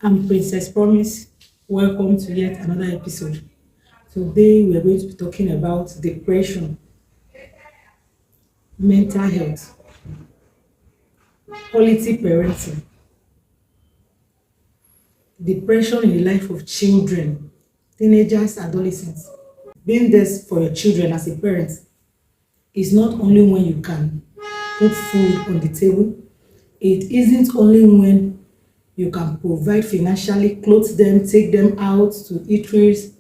I'm Princess Promise. Welcome to yet another episode. Today we are going to be talking about depression, mental health, quality parenting, depression in the life of children, teenagers, adolescents. Being there for your children as a parent is not only when you can put food on the table, it isn't only when you can provide financially, clothe them, take them out to eateries.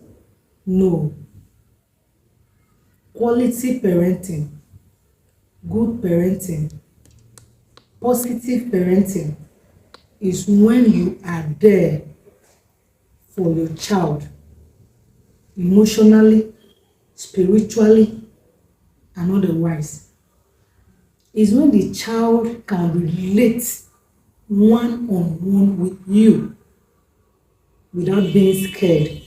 No, quality parenting, good parenting, positive parenting is when you are there for your child emotionally, spiritually, and otherwise. Is when the child can relate one on one with you without being scared.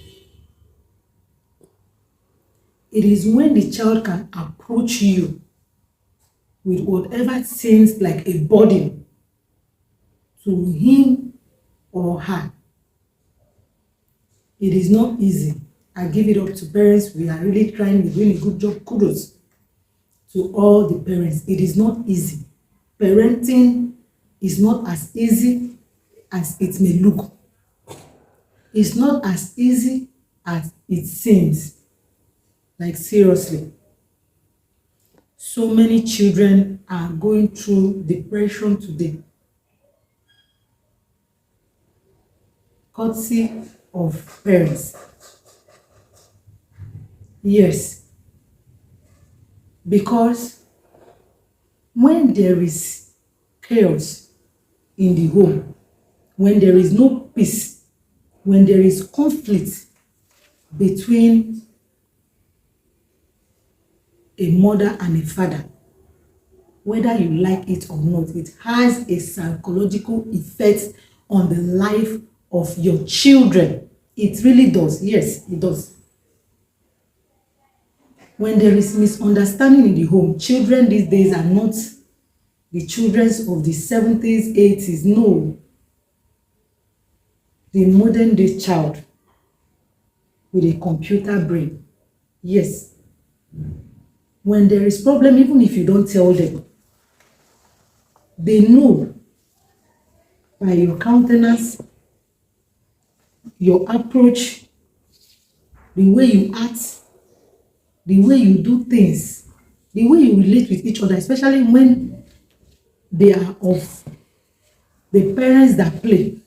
It is when the child can approach you with whatever seems like a burden to him or her. It is not easy. I give it up to parents. We are really trying, we're doing a good job. Kudos to all the parents. It is not easy. Parenting is not as easy as it may look. It's not as easy as it seems. Like seriously. So many children are going through depression today. Courtesy of parents. Yes. Because when there is chaos in the home, when there is no peace, when there is conflict between a mother and a father, whether you like it or not, it has a psychological effect on the life of your children. It really does. Yes, it does. When there is misunderstanding in the home, children these days are not the children of the 70s, 80s. No. The modern day child with a computer brain. Yes. When there is problem, even if you don't tell them, they know by your countenance, your approach, the way you act, the way you do things, the way you relate with each other, especially when they are of the parents that play,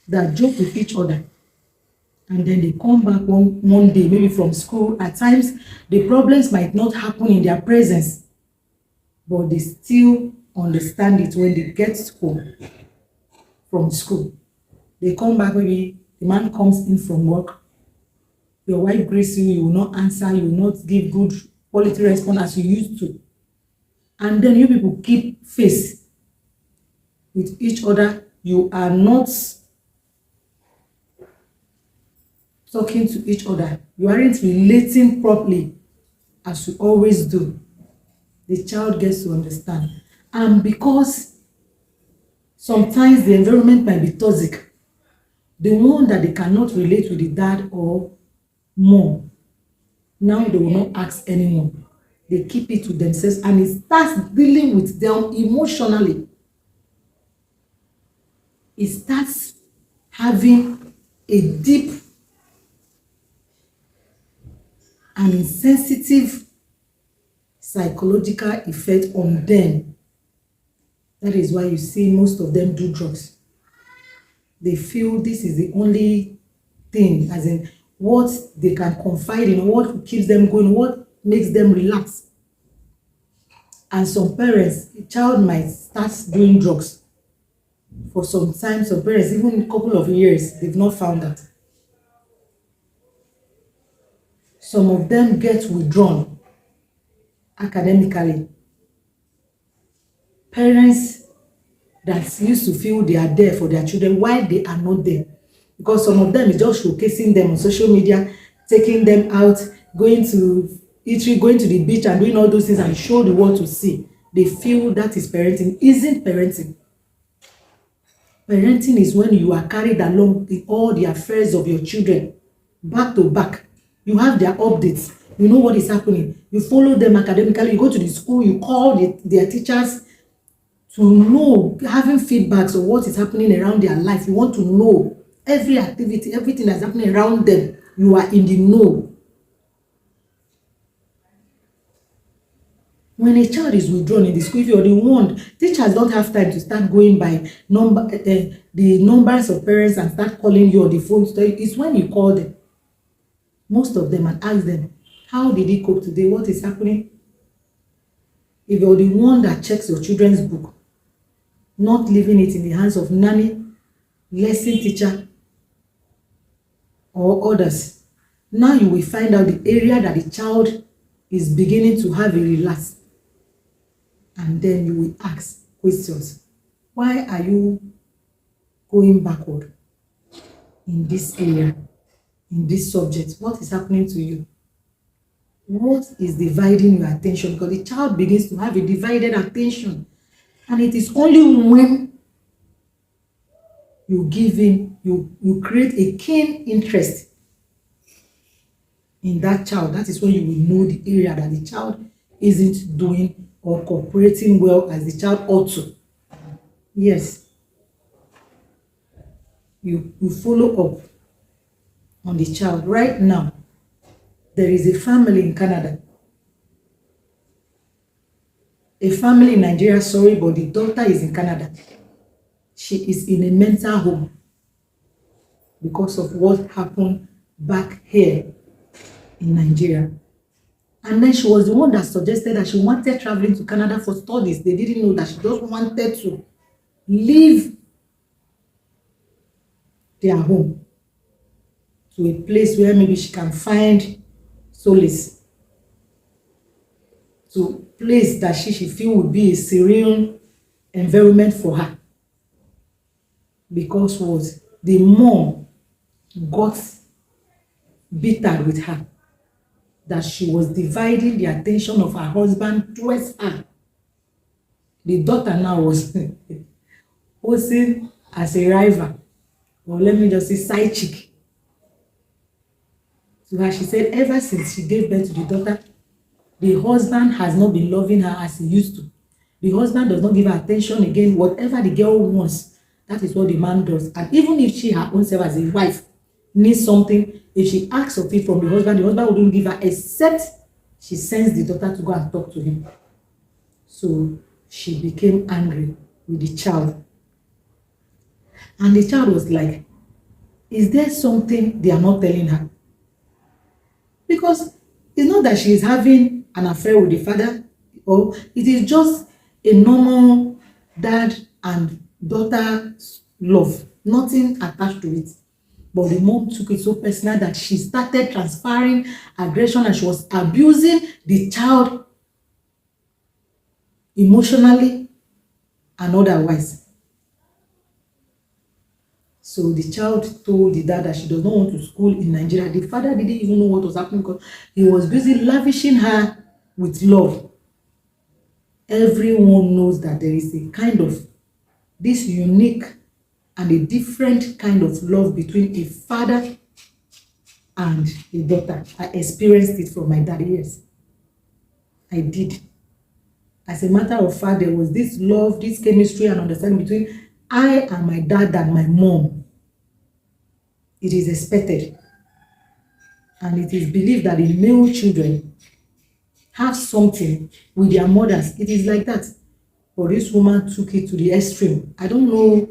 that joke with each other, and then they come back one day, maybe from school. At times, the problems might not happen in their presence, but they still understand it when they get home from school. They come back, maybe the man comes in from work, your wife greets you, you will not answer, you will not give good quality response as you used to. And then you people keep face with each other. You are not talking to each other. You aren't relating properly as you always do. The child gets to understand. And because sometimes the environment might be toxic, the one that they cannot relate with the dad or mom, now they will not ask anyone. They keep it to themselves, and it starts dealing with them emotionally. It starts having a deep and insensitive psychological effect on them. That is why you see most of them do drugs. They feel this is the only thing, as in what they can confide in, what keeps them going, what makes them relax. And some parents, the child might start doing drugs for some time. Some parents, even a couple of years, they've not found that. Some of them get withdrawn academically. Parents that used to feel they are there for their children while they are not there. Because some of them is just showcasing them on social media, taking them out, going to eatery, going to the beach and doing all those things and show the world to see. They feel that is parenting. Isn't parenting. Parenting is when you are carried along in all the affairs of your children, back to back. You have their updates. You know what is happening. You follow them academically. You go to the school. You call their teachers to know, having feedbacks of what is happening around their life. You want to know every activity, everything that's happening around them. You are in the know. When a child is withdrawn in the school, if you're the one, teachers don't have time to start going by the numbers of parents and start calling you on the phone. So it's when you call them, most of them, and ask them, how did he cope today? What is happening? If you're the one that checks your children's book, not leaving it in the hands of nanny, lesson teacher, or others, now you will find out the area that the child is beginning to have a relapse. And then you will ask questions. Why are you going backward in this area, in this subject? What is happening to you? What is dividing your attention? Because the child begins to have a divided attention. And it is only when you give in, you create a keen interest in that child. That is when you will know the area that the child isn't doing or cooperating well as the child ought to. Yes. You follow up on the child. Right now, there is a family in Canada. A family in Nigeria, sorry, but the daughter is in Canada. She is in a mental home because of what happened back here in Nigeria. And then she was the one that suggested that she wanted traveling to Canada for studies. They didn't know that she just wanted to leave their home to a place where maybe she can find solace, to a place that she feel would be a serene environment for her. Because was the mom got bitter with her that she was dividing the attention of her husband towards her. The daughter now was posing as a rival, or let me just say side chick. So as she said, ever since she gave birth to the daughter, the husband has not been loving her as he used to. The husband does not give her attention again. Whatever the girl wants, that is what the man does. And even if she, her own self as a wife, needs something, if she asks of it from the husband wouldn't give her, except she sends the daughter to go and talk to him. So she became angry with the child. And the child was like, is there something they are not telling her? Because it's not that she is having an affair with the father, or it is just a normal dad and daughter love, nothing attached to it. But the mom took it so personal that she started transferring aggression and she was abusing the child emotionally and otherwise. So the child told the dad that she does not want to school in Nigeria. The father didn't even know what was happening because he was busy lavishing her with love. Everyone knows that there is a kind of this unique and a different kind of love between a father and a daughter. I experienced it from my dad, yes. I did. As a matter of fact, there was this love, this chemistry and understanding between I and my dad and my mom. It is expected. And it is believed that the male children have something with their mothers. It is like that. But this woman took it to the extreme. I don't know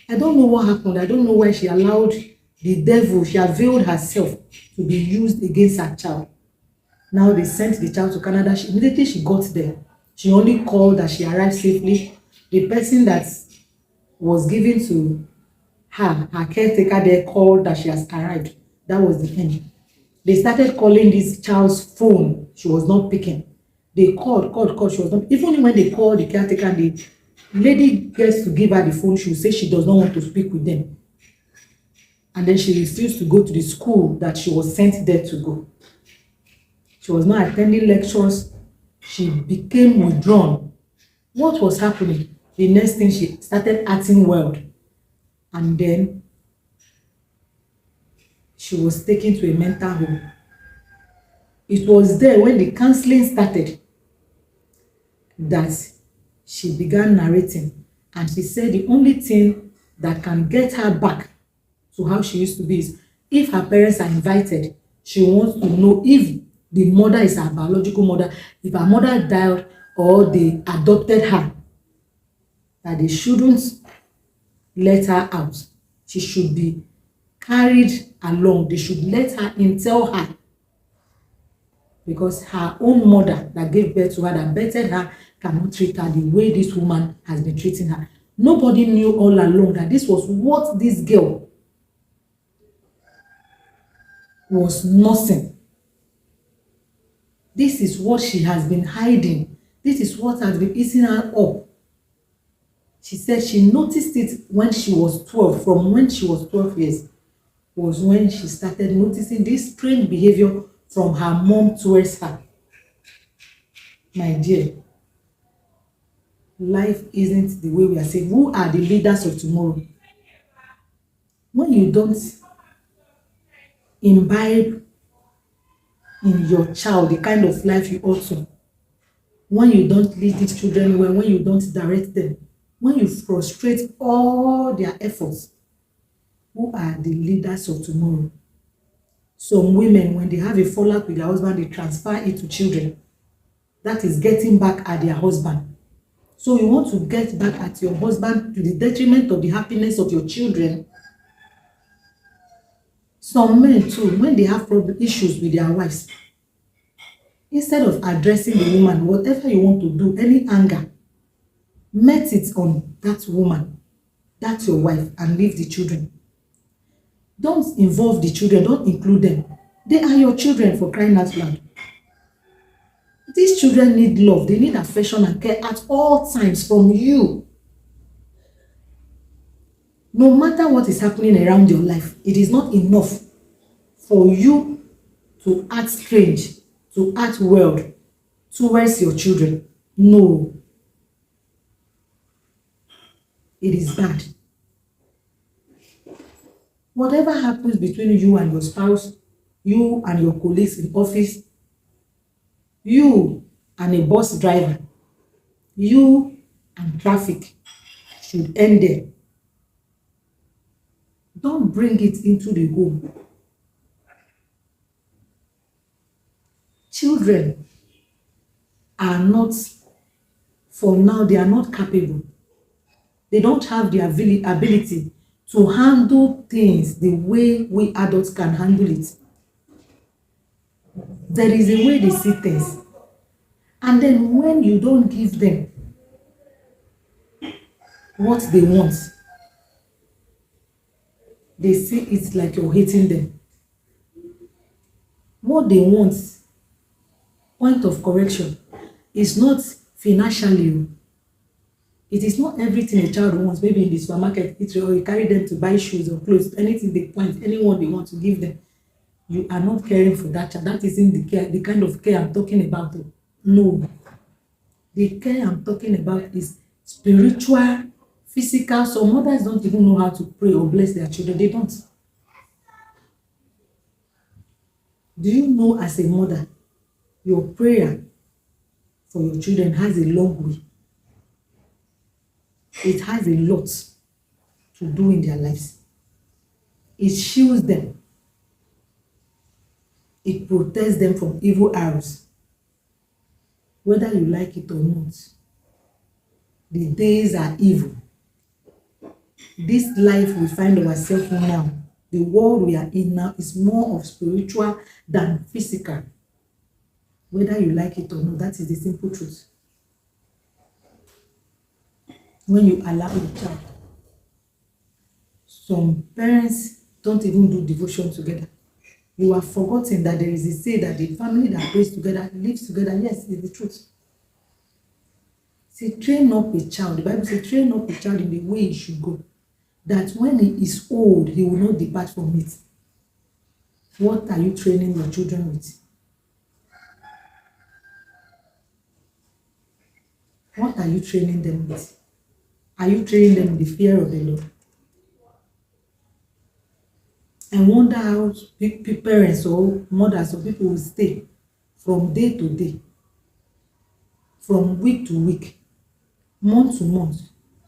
what happened. I don't know why she allowed the devil, she availed herself to be used against her child. Now they sent the child to Canada. Immediately she got there, she only called that she arrived safely. The person that was given to her caretaker there, called that she has arrived. That was the end. They started calling this child's phone. She was not picking. They called. She was not. Even when they called the caretaker, the lady gets to give her the phone, she will say she does not want to speak with them. And then she refused to go to the school that she was sent there to go. She was not attending lectures. She became withdrawn. What was happening? The next thing, she started acting wild. and then she was taken to a mental home. It was there when the counseling started that she began narrating, and she said the only thing that can get her back to how she used to be is if her parents are invited, she wants to know if the mother is her biological mother, if her mother died or they adopted her, that they shouldn't let her out. She should be carried along. They should let her in, tell her, because her own mother that gave birth to her, that birthed her, cannot treat her the way this woman has been treating her. Nobody knew all along that this was what this girl was nursing. This is what she has been hiding. This is what has been eating her up. She said she noticed it when she was 12. From when she was 12 years was when she started noticing this strange behavior from her mom towards her. My dear, life isn't the way we are saying. Who are the leaders of tomorrow? When you don't imbibe in your child the kind of life you ought to, when you don't lead these children well, when you don't direct them, when you frustrate all their efforts, who are the leaders of tomorrow? Some women, when they have a fallout with their husband, they transfer it to children. That is getting back at their husband. So you want to get back at your husband to the detriment of the happiness of your children. Some men too, when they have issues with their wives, instead of addressing the woman, whatever you want to do, any anger, met it on that woman, that's your wife, and leave the children. Don't involve the children, don't include them. They are your children, for crying out loud. These children need love, they need affection and care at all times from you. No matter what is happening around your life, it is not enough for you to act strange, to act weird towards your children. No. It is bad. Whatever happens between you and your spouse, you and your colleagues in office, you and a bus driver, you and traffic, should end there. Don't bring it into the home. Children are not, for now, they are not capable. They don't have the ability to handle things the way we adults can handle it. There is a way they see things. And then when you don't give them what they want, they see it's like you're hating them. What they want, point of correction, is not financially. It is not everything a child wants. Maybe in the supermarket, or you carry them to buy shoes or clothes, anything they point, anyone they want to give them. You are not caring for that child. That isn't the care, the kind of care I'm talking about. No. The care I'm talking about is spiritual, physical. Some mothers don't even know how to pray or bless their children. They don't. Do you know, as a mother, your prayer for your children has a long way. It has a lot to do in their lives. It shields them. It protects them from evil arrows. Whether you like it or not, the days are evil. This life we find ourselves in now, the world we are in now, is more of spiritual than physical. Whether you like it or not, that is the simple truth. When you allow a child, some parents don't even do devotion together. You have forgotten that there is a say that the family that prays together lives together. Yes, it's the truth. See, train up a child. The Bible says, train up a child in the way he should go, that when he is old, he will not depart from it. What are you training your children with? What are you training them with? Are you training them in the fear of the Lord? I wonder how parents or mothers or people will stay from day to day, from week to week, month to month.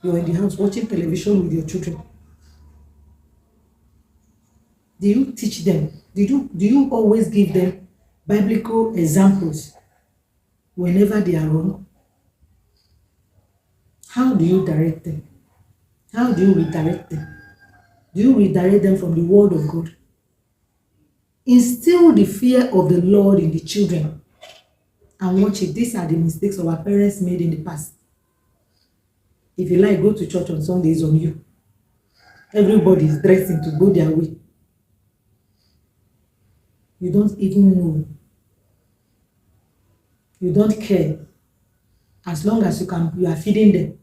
You're in the house watching television with your children. Do you teach them? Do you always give them biblical examples whenever they are wrong? How do you direct them? How do you redirect them? Do you redirect them from the word of God? Instill the fear of the Lord in the children. And watch it. These are the mistakes our parents made in the past. If you like, go to church on Sundays on you. Everybody is dressing to go their way. You don't even know. You don't care. As long as you are feeding them.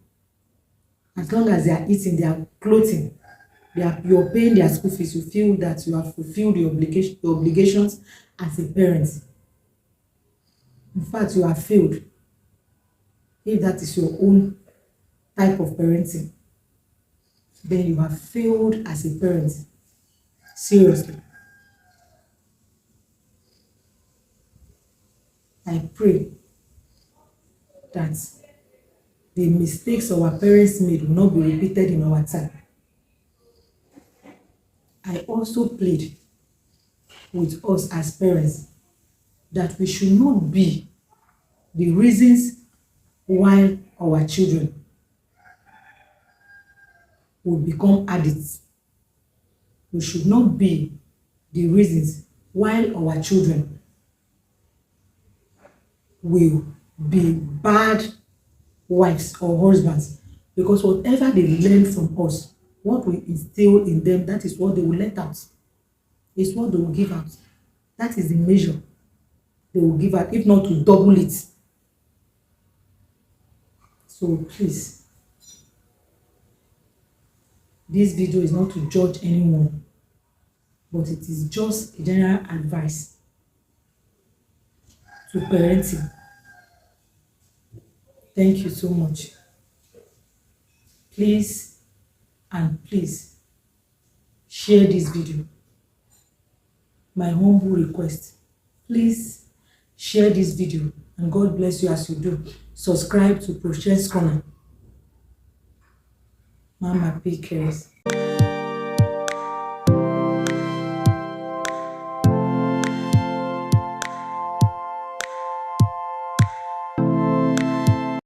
As long as they are eating, they are clothing, you're paying their school fees, you feel that you have fulfilled your obligations as a parent. In fact, you have failed if that is your own type of parenting. Then you have failed as a parent. Seriously. I pray that the mistakes our parents made will not be repeated in our time. I also plead with us as parents that we should not be the reasons why our children will become addicts. We should not be the reasons why our children will be bad wives or husbands, because whatever they learn from us, what we instill in them, that is what they will let out. It's what they will give out. That is the measure they will give out, if not to double it. So please, this video is not to judge anyone, but it is just a general advice to parenting. Thank you so much. Please and please share this video. My humble request, please share this video, and God bless you as you do. Subscribe to Process Corner. Mama P cares.